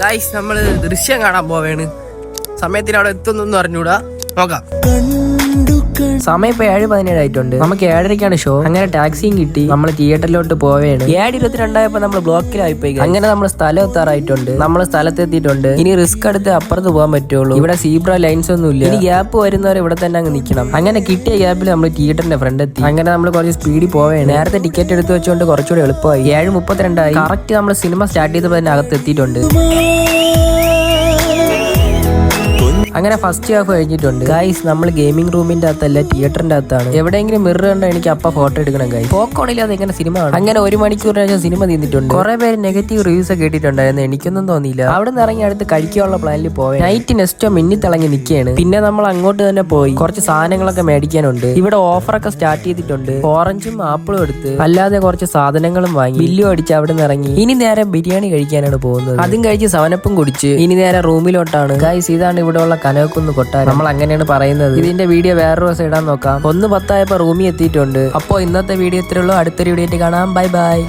Guys നമ്മള് ദൃശ്യം കാണാൻ പോവേണ്. സമയത്തിന് അവിടെ എത്തുന്നൊന്നും അറിഞ്ഞൂടാ, നോക്കാം. സമയം ഇപ്പൊ 7:17 ആയിട്ടുണ്ട്. നമുക്ക് 7:30ക്കാണ് ഷോ. അങ്ങനെ ടാക്സിയും കിട്ടി. നമ്മൾ തിയേറ്ററിലോട്ട് പോവേണ്. 7:22 നമ്മൾ ബ്ലോക്കിലായിപ്പോയി. അങ്ങനെ നമ്മൾ സ്ഥലം എത്താറായിട്ടുണ്ട്. നമ്മൾ സ്ഥലത്തെത്തിയിട്ടുണ്ട്. ഇനി റിസ്ക് എടുത്ത് അപ്പുറത്ത് പോകാൻ പറ്റുള്ളൂ. ഇവിടെ സീബ്ര ലൈൻസ് ഒന്നും ഇല്ല. ഇനി ഗ്യാപ്പ് വരുന്നവരെ ഇവിടെ തന്നെ അങ്ങ് നിൽക്കണം. അങ്ങനെ കിട്ടിയ ഗ്യാപ്പിൽ നമ്മൾ തിയേറ്ററിന്റെ ഫ്രണ്ട് എത്തി. അങ്ങനെ നമ്മൾ കുറച്ച് സ്പീഡിൽ പോവേണ്. നേരത്തെ ടിക്കറ്റ് എടുത്ത് വെച്ചുകൊണ്ട് കുറച്ചുകൂടി എളുപ്പമായി. 7:32 കറക്റ്റ് നമ്മൾ സിനിമ സ്റ്റാർട്ട് ചെയ്തപ്പോൾ തന്നെ അകത്ത് എത്തിയിട്ടുണ്ട്. അങ്ങനെ ഫസ്റ്റ് ഹാഫ് കഴിഞ്ഞിട്ടുണ്ട്. ഗൈസ് നമ്മൾ ഗെയിമിംഗ് റൂമിന്റെ അകത്തല്ല, തിയേറ്ററിന്റെ അകത്താണ്. എവിടെയെങ്കിലും മിറർ കണ്ടോ എനിക്ക് അപ്പ ഫോട്ടോ എടുക്കണം ഗൈസ്. പോക്കോണില്ലാതെ എങ്ങനെ സിനിമ കാണും. അങ്ങനെ 1 മണിക്കൂറിന് ശേഷം സിനിമ തീർന്നിട്ടുണ്ട്. കുറെ പേര് നെഗറ്റീവ് റിവ്യൂസ് ഒക്കെ കേട്ടിട്ടുണ്ടായിരുന്നു. എനിക്കൊന്നും തോന്നിയില്ല. അവിടെ നിന്ന് ഇറങ്ങി അടുത്ത് കഴിക്കാനുള്ള പ്ലാനിൽ പോയി. നൈറ്റ് നെസ്റ്റോ മിന്നിത്തിളങ്ങി നിൽക്കുകയാണ്. പിന്നെ നമ്മൾ അങ്ങോട്ട് തന്നെ പോയി. കുറച്ച് സാധനങ്ങളൊക്കെ മേടിക്കാനുണ്ട്. ഇവിടെ ഓഫറൊക്കെ സ്റ്റാർട്ട് ചെയ്തിട്ടുണ്ട്. ഓറഞ്ചും ആപ്പിളും എടുത്ത് അല്ലാതെ കുറച്ച് സാധനങ്ങളും വാങ്ങി ബില്ലും അടിച്ച് അവിടെ നിന്ന് ഇറങ്ങി. ഇനി നേരെ ബിരിയാണി കഴിക്കാനാണ് പോകുന്നത്. അതും കഴിച്ച് സവനപ്പും കുടിച്ച് ഇനി നേരെ റൂമിലോട്ടാണ്. ഗൈസ് ഇതാണ് ഇവിടെയുള്ള കനകക്കുന്ന് കൊട്ടാരം. നമ്മൾ അങ്ങനെയാണ് പറയുന്നത്. ഇതിന്റെ വീഡിയോ വേറൊരു ദിവസം ഇടാൻ നോക്കാം. 1:10 റൂമിൽ എത്തിയിട്ടുണ്ട്. അപ്പോൾ ഇന്നത്തെ വീഡിയോ ഇത്രയുള്ളൂ. അടുത്തൊരു വീഡിയോ ആയിട്ട് കാണാം. Bye bye.